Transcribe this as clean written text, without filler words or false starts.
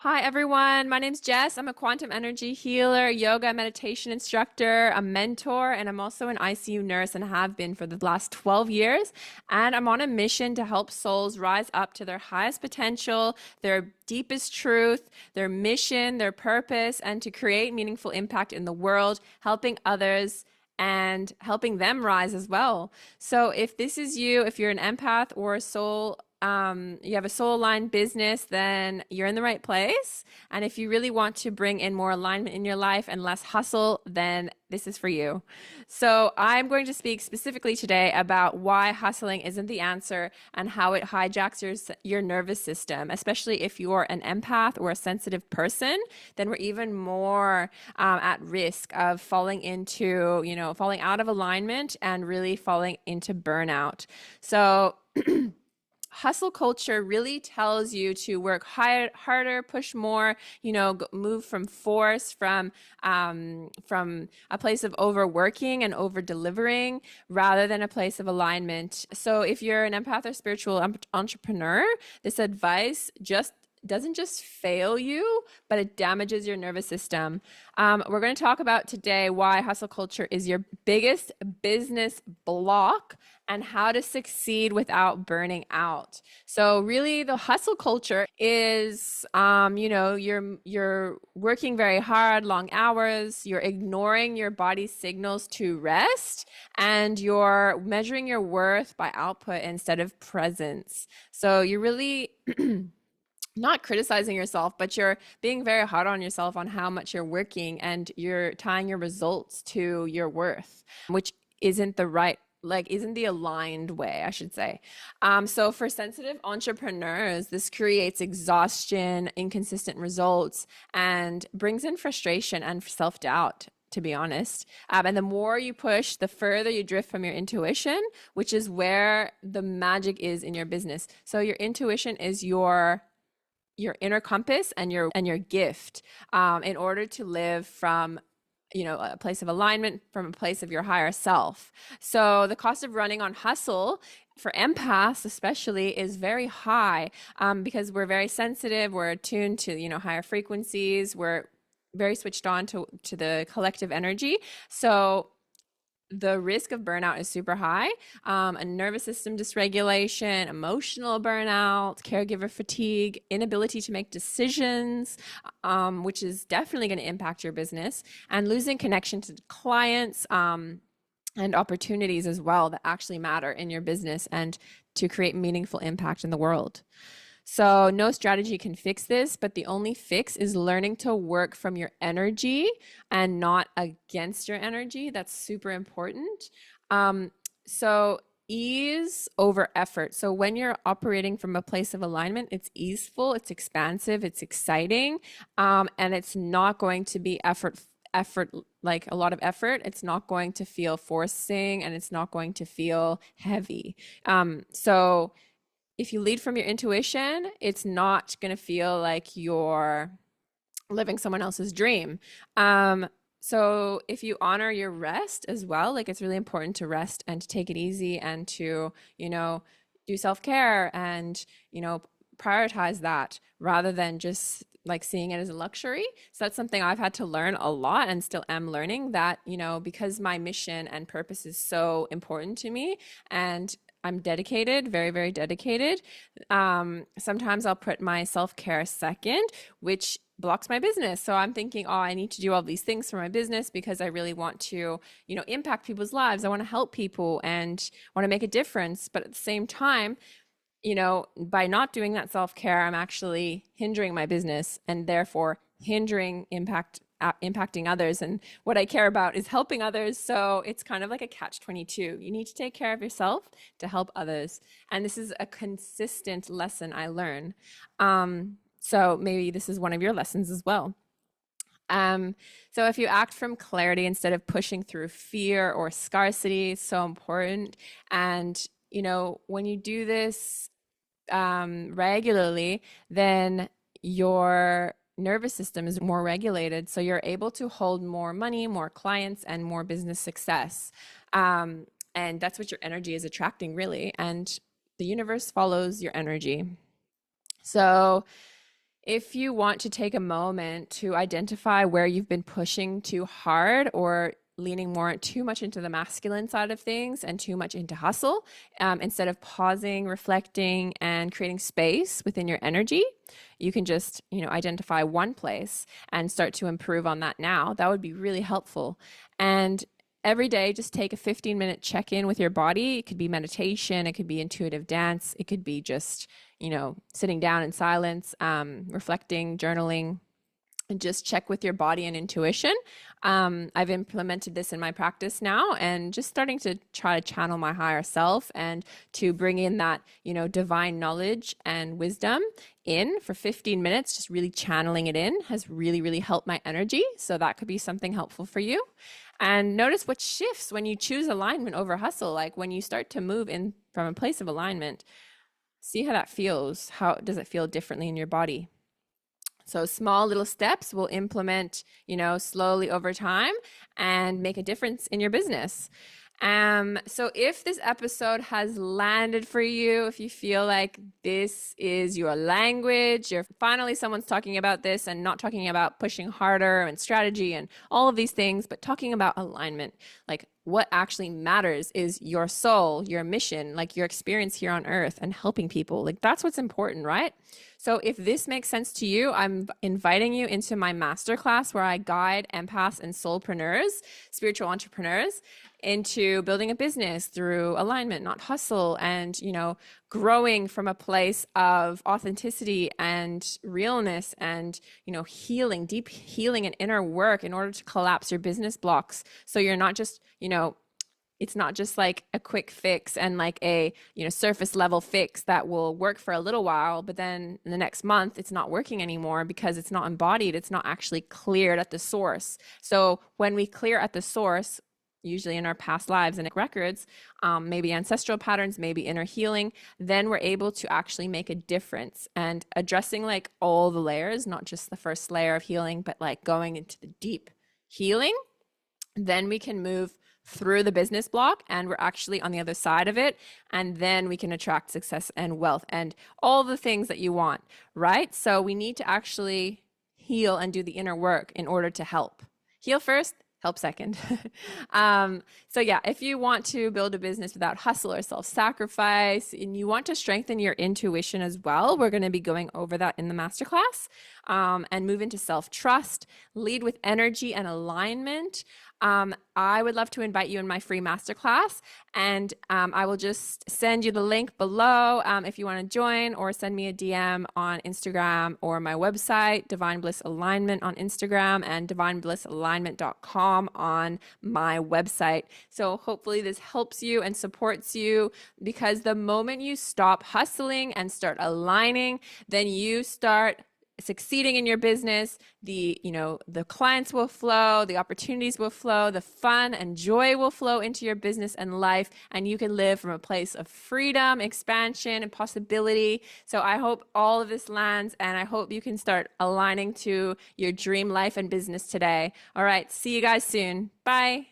Hi, everyone. My name's Jess. I'm a quantum energy healer, yoga meditation instructor, a mentor, and I'm also an ICU nurse and have been for the last 12 years. And I'm on a mission to help souls rise up to their highest potential, their deepest truth, their mission, their purpose, and to create meaningful impact in the world, helping others and helping them rise as well. So if this is you, if you're an empath or a soul, you have a soul aligned business, then you're in the right place. And if you really want to bring in more alignment in your life and less hustle, then this is for you. So I'm going to speak specifically today about why hustling isn't the answer and how it hijacks your nervous system, especially if you're an empath or a sensitive person. Then we're even more at risk of falling into, falling out of alignment and really falling into burnout. So hustle culture really tells you to work harder, push more, move from force, from a place of overworking and over delivering rather than a place of alignment. So if you're an empath or spiritual entrepreneur, this advice just doesn't just fail you, but it damages your nervous system. We're going to talk about today why hustle culture is your biggest business block and how to succeed without burning out. So really the hustle culture is you're working very hard, long hours, you're ignoring your body's signals to rest, and you're measuring your worth by output instead of presence. So you're really not criticizing yourself, but you're being very hard on yourself on how much you're working and you're tying your results to your worth, which isn't the right isn't the aligned way, I should say. So for sensitive entrepreneurs, this creates exhaustion, inconsistent results, and brings in frustration and self-doubt, to be honest. And the more you push, the further you drift from your intuition, which is where the magic is in your business. So your intuition is your inner compass and your gift, in order to live from a place of alignment, from a place of your higher self. So the cost of running on hustle for empaths especially is very high, because we're very sensitive, we're attuned to higher frequencies, we're very switched on to the collective energy. So the risk of burnout is super high. A nervous system dysregulation, emotional burnout, caregiver fatigue, inability to make decisions, which is definitely going to impact your business, and losing connection to clients, and opportunities as well that actually matter in your business and to create meaningful impact in the world. So, no strategy can fix this, but the only fix is learning to work from your energy and not against your energy. That's super important. So, ease over effort. So, when you're operating from a place of alignment, it's easeful, it's expansive, it's exciting, and it's not going to be effort like a lot of effort. It's not going to feel forcing and it's not going to feel heavy. So if you lead from your intuition, it's not going to feel like you're living someone else's dream. So if you honor your rest as well, like it's really important to rest and to take it easy and to, do self-care and, prioritize that rather than just like seeing it as a luxury. So that's something I've had to learn a lot and still am learning that, because my mission and purpose is so important to me and I'm dedicated, very, very dedicated. Sometimes I'll put my self-care second, which blocks my business. So I'm thinking, oh, I need to do all these things for my business because I really want to, impact people's lives. I want to help people and want to make a difference. But at the same time, by not doing that self-care, I'm actually hindering my business and therefore hindering impacting others. And what I care about is helping others. So it's kind of like a catch-22. You need to take care of yourself to help others. And this is a consistent lesson I learn. So maybe this is one of your lessons as well. So if you act from clarity instead of pushing through fear or scarcity, it's so important. And, when you do this regularly, then your nervous system is more regulated. So you're able to hold more money, more clients, and more business success. And that's what your energy is attracting, really. And the universe follows your energy. So If you want to take a moment to identify where you've been pushing too hard or leaning more too much into the masculine side of things and too much into hustle, instead of pausing, reflecting, and creating space within your energy, you can just, identify one place and start to improve on that now. That would be really helpful. And every day, just take a 15-minute check in with your body. It could be meditation, it could be intuitive dance, it could be just, sitting down in silence, reflecting, journaling, and just check with your body and intuition. I've implemented this in my practice now and just starting to try to channel my higher self and to bring in that, divine knowledge and wisdom in for 15 minutes, just really channeling it in has really, really helped my energy. So that could be something helpful for you. And notice what shifts when you choose alignment over hustle. Like when you start to move in from a place of alignment, see how that feels. How does it feel differently in your body? So small little steps will implement, slowly over time and make a difference in your business. So if this episode has landed for you, if you feel like this is your language, you're finally someone's talking about this and not talking about pushing harder and strategy and all of these things, but talking about alignment, like what actually matters is your soul, your mission, like your experience here on earth and helping people. Like that's what's important, right? So if this makes sense to you, I'm inviting you into my masterclass where I guide empaths and soulpreneurs, spiritual entrepreneurs, into building a business through alignment, not hustle, and, growing from a place of authenticity and realness and, healing, deep healing and inner work in order to collapse your business blocks. So you're not just, it's not just like a quick fix and like a, surface level fix that will work for a little while, but then in the next month it's not working anymore because it's not embodied. It's not actually cleared at the source. So when we clear at the source, usually in our past lives and records, maybe ancestral patterns, maybe inner healing, then we're able to actually make a difference and addressing like all the layers, not just the first layer of healing, but like going into the deep healing. Then we can move through the business block and we're actually on the other side of it. And then we can attract success and wealth and all the things that you want, right? So we need to actually heal and do the inner work in order to help. Heal first, help second. So yeah, if you want to build a business without hustle or self-sacrifice and you want to strengthen your intuition as well, we're going to be going over that in the masterclass, and move into self-trust, lead with energy and alignment. I would love to invite you in my free masterclass, and I will just send you the link below if you want to join, or send me a DM on Instagram or my website, Divine Bliss Alignment on Instagram and divineblissalignment.com on my website. So hopefully this helps you and supports you, because the moment you stop hustling and start aligning, then you start succeeding in your business. The clients will flow, the opportunities will flow, the fun and joy will flow into your business and life, and you can live from a place of freedom, expansion, and possibility. So I hope all of this lands, and I hope you can start aligning to your dream life and business today. All right, see you guys soon. Bye.